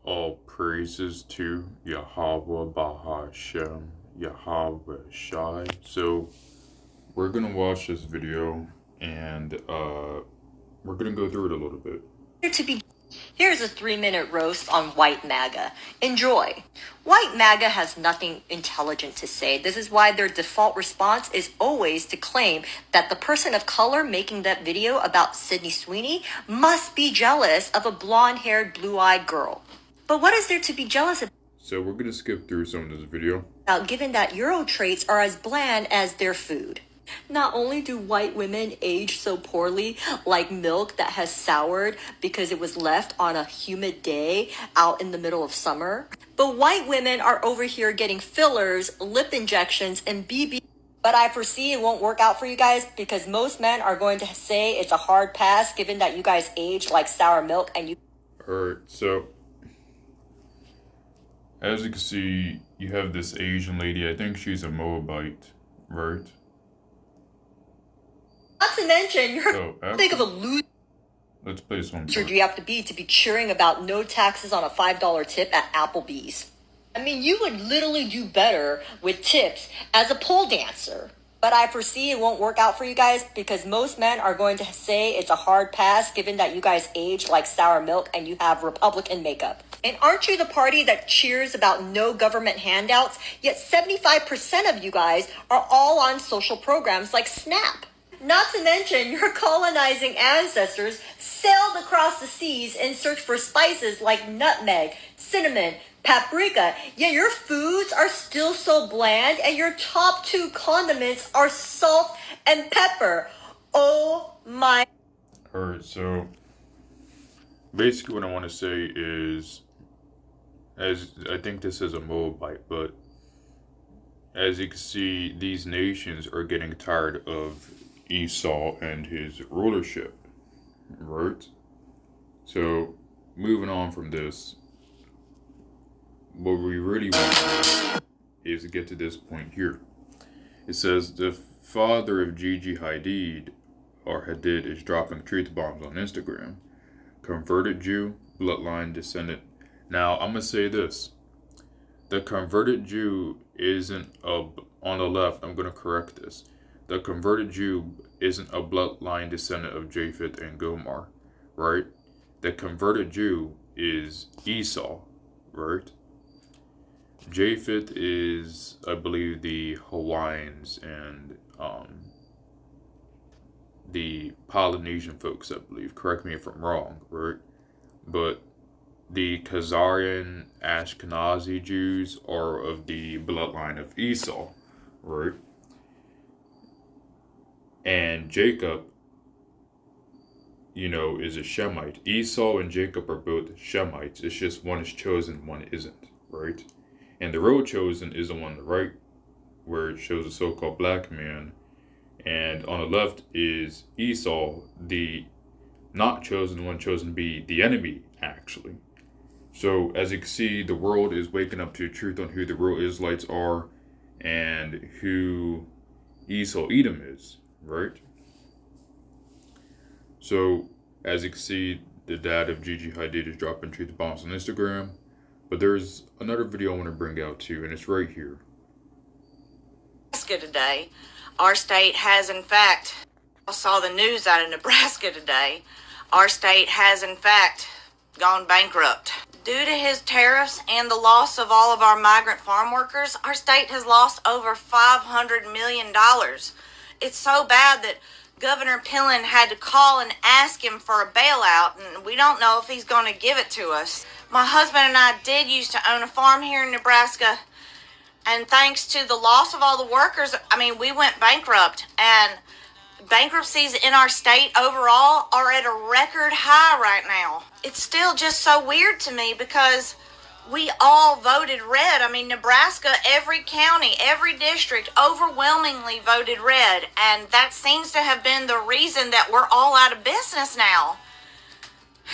All praises to Yahweh Bahashem, Yahweh Shai. So we're gonna watch this video and we're gonna go through it a little bit. Here's a 3-minute roast on white MAGA. Enjoy. White MAGA has nothing intelligent to say. This is why their default response is always to claim that the person of color making that video about Sydney Sweeney must be jealous of a blonde-haired, blue-eyed girl. But what is there to be jealous about? So we're gonna skip through some of this video. Given that Euro traits are as bland as their food. Not only do white women age so poorly, like milk that has soured because it was left on a humid day out in the middle of summer, but white women are over here getting fillers, lip injections, and BB. But I foresee it won't work out for you guys because most men are going to say it's a hard pass given that you guys age like sour milk and you. Alright, so as you can see, you have this Asian lady. I think she's a Moabite, right? Not to mention, you're think of a loser. Let's play some. Do you have to be cheering about no taxes on a $5 tip at Applebee's? I mean, you would literally do better with tips as a pole dancer. But I foresee it won't work out for you guys because most men are going to say it's a hard pass given that you guys age like sour milk and you have Republican makeup. And aren't you the party that cheers about no government handouts? Yet 75% of you guys are all on social programs like Snap. Not to mention, your colonizing ancestors sailed across the seas in search for spices like nutmeg, cinnamon, paprika, yet your foods are still so bland and your top 2 condiments are salt and pepper. Oh my. Alright, so basically what I want to say is, as I think this is a Moabite, but as you can see, these nations are getting tired of Esau and his rulership, right? So, moving on from this, what we really want is to get to this point here. It says the father of Gigi Hadid, or Hadid, is dropping truth bombs on Instagram. Converted Jew, bloodline descendant. Now, I'm gonna say this: the converted Jew isn't on the left. I'm gonna correct this. The converted Jew isn't a bloodline descendant of Japheth and Gomer, right? The converted Jew is Esau, right? Japheth is, I believe, the Hawaiians and the Polynesian folks, I believe. Correct me if I'm wrong, right? But the Khazarian Ashkenazi Jews are of the bloodline of Esau, right? And Jacob, is a Shemite. Esau and Jacob are both Shemites. It's just one is chosen, one isn't, right? And the road chosen is the one on the right, where it shows a so-called black man. And on the left is Esau, the not chosen one, chosen to be the enemy, actually. So, as you can see, the world is waking up to the truth on who the real Israelites are and who Esau Edom is, right? So, as you can see, the dad of Gigi Hadid is dropping truth bombs on Instagram. But there's another video I want to bring out too, and it's right here. Today, our state has in fact, I saw the news out of Nebraska today, our state has in fact gone bankrupt. Due to his tariffs and the loss of all of our migrant farm workers, our state has lost over $500 million. It's so bad that Governor Pillen had to call and ask him for a bailout, and we don't know if he's going to give it to us. My husband and I did used to own a farm here in Nebraska, and thanks to the loss of all the workers, we went bankrupt, and bankruptcies in our state overall are at a record high right now. It's still just so weird to me because we all voted red. Nebraska, every county, every district overwhelmingly voted red, and that seems to have been the reason that we're all out of business now.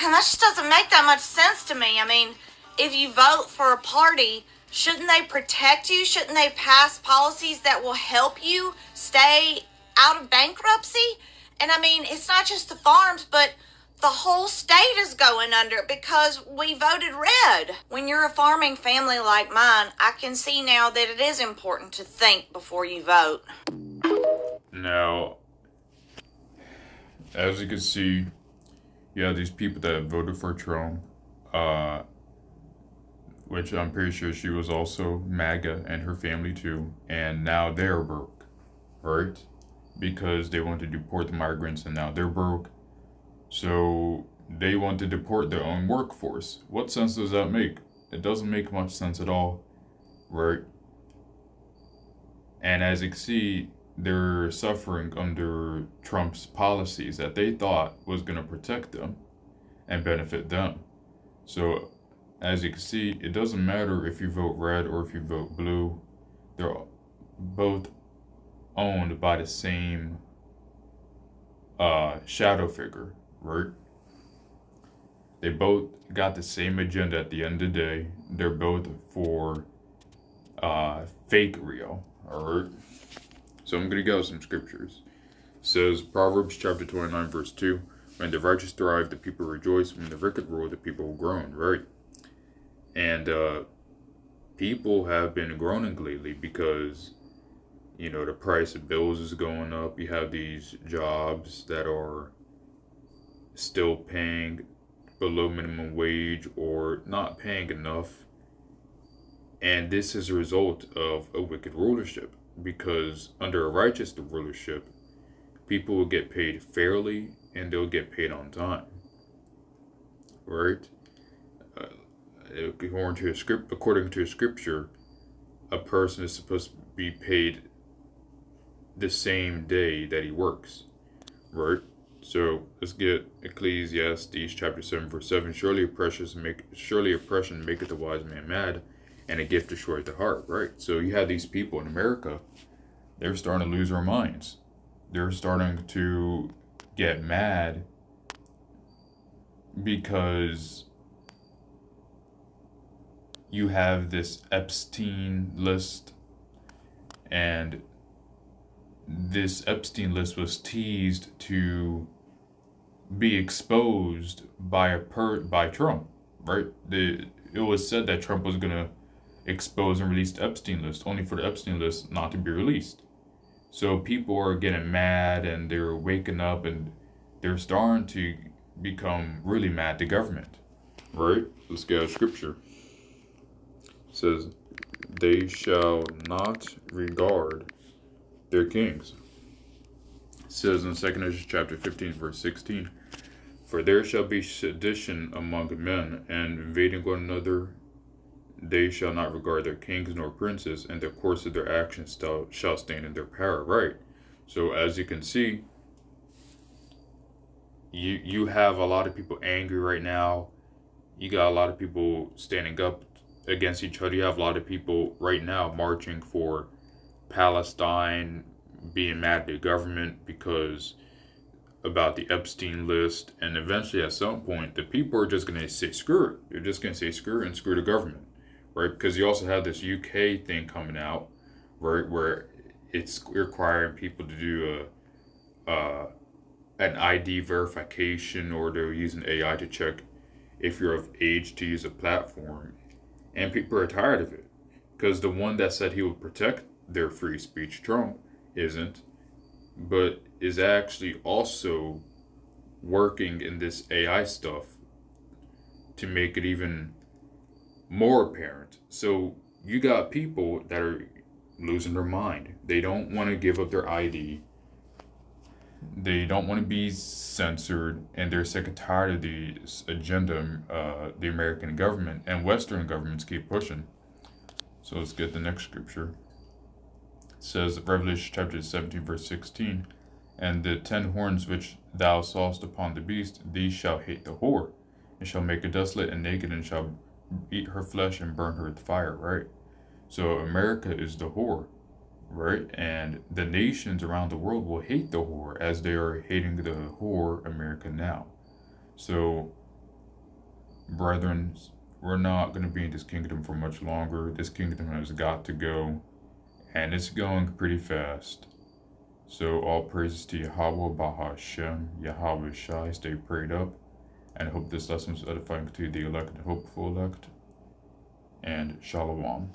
And that just doesn't make that much sense to me. If you vote for a party, shouldn't they protect you? Shouldn't they pass policies that will help you stay out of bankruptcy? And it's not just the farms, but The whole state is going under because we voted red. When you're a farming family like mine, I can see now that it is important to think before you vote. Now, as you can see, you have these people that voted for Trump, uh, which I'm pretty sure she was also MAGA and her family too, and now they're broke, right? Because they want to deport the migrants and now they're broke. So they want to deport their own workforce. What sense does that make? It doesn't make much sense at all, right? And as you can see, they're suffering under Trump's policies that they thought was going to protect them and benefit them. So, as you can see, it doesn't matter if you vote red or if you vote blue. They're both owned by the same shadow figure, right? They both got the same agenda at the end of the day. They're both for fake real, alright? So I'm going to go with some scriptures. It says, Proverbs chapter 29, verse 2, when the righteous thrive, the people rejoice. When the wicked rule, the people groan, right? And people have been groaning lately because, you know, the price of bills is going up. You have these jobs that are still paying below minimum wage or not paying enough. And this is a result of a wicked rulership, because under a righteous rulership, people will get paid fairly and they'll get paid on time, right? According to scripture, a person is supposed to be paid the same day that he works, right? So let's get Ecclesiastes chapter 7, verse 7. Surely oppression maketh the wise man mad, and a gift destroys the heart, right? So you have these people in America, they're starting to lose their minds. They're starting to get mad because you have this Epstein list, and this Epstein list was teased to be exposed by Trump, right? It was said that Trump was gonna expose and release the Epstein list, only for the Epstein list not to be released. So people are getting mad and they're waking up and they're starting to become really mad at the government, right? Let's get a scripture. It says, they shall not regard their kings. It says in 2 Ezra chapter 15, verse 16, for there shall be sedition among men, and invading one another. They shall not regard their kings nor princes, and the course of their actions shall stand in their power. Right. So as you can see, you have a lot of people angry right now. You got a lot of people standing up against each other. You have a lot of people right now marching for Palestine, being mad at the government because about the Epstein list, and eventually at some point the people are just going to say screw it. They're just going to say screw it and screw the government, right? Because you also have this UK thing coming out, right, where it's requiring people to do an ID verification, or they're using AI to check if you're of age to use a platform, and people are tired of it because the one that said he would protect their free speech, Trump, isn't, but is actually also working in this AI stuff to make it even more apparent. So you got people that are losing their mind. They don't want to give up their ID. They don't want to be censored, and they're sick and tired of this agenda the American government and Western governments keep pushing. So let's get the next scripture. It says, Revelation chapter 17, verse 16, and the 10 horns which thou sawest upon the beast, these shall hate the whore, and shall make her desolate and naked, and shall eat her flesh and burn her with fire, right? So America is the whore, right? And the nations around the world will hate the whore as they are hating the whore America now. So, brethren, we're not going to be in this kingdom for much longer. This kingdom has got to go, and it's going pretty fast. So all praises to Yahweh, Bahashem, Yahweh Shai, stay prayed up. And I hope this lesson was edifying to the elect and hopeful elect. And Shalom.